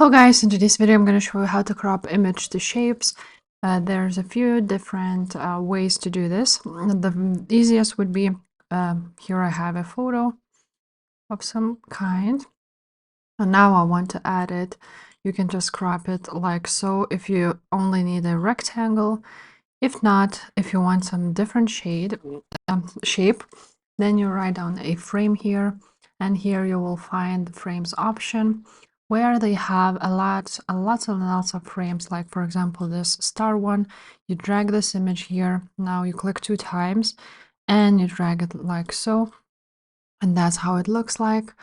Hello guys, in today's video I'm going to show you how to crop image to shapes. There's a few different ways to do this. The easiest would be, here I have a photo of some kind, and now I want to add it. You can just crop it like so if you only need a rectangle. If not, if you want some different shape, then you write down a frame here, and here you will find the frames option where they have lots and lots of frames. Like for example, this star one, you drag this image here. Now you click 2 times and you drag it like so, and that's how it looks like.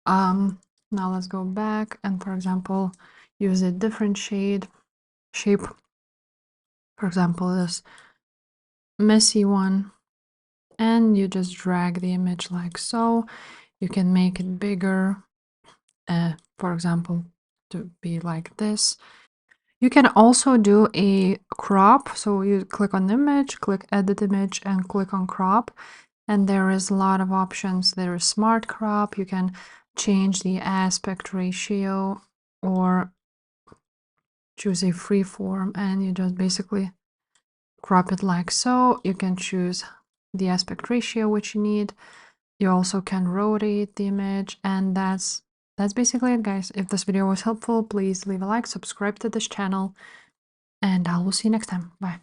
Now let's go back and, for example, use a different shape. For example, this messy one, and you just drag the image like so. You can make it bigger, for example, to be like this. You can also do a crop, so you click on the image, click edit image, and click on crop, and there is a lot of options. There is smart crop. You can change the aspect ratio or choose a freeform, and you just basically crop it like so. You can choose the aspect ratio which you need. You also can rotate the image, and that's basically it, guys. If this video was helpful, please leave a like, subscribe to this channel, and I will see you next time. Bye.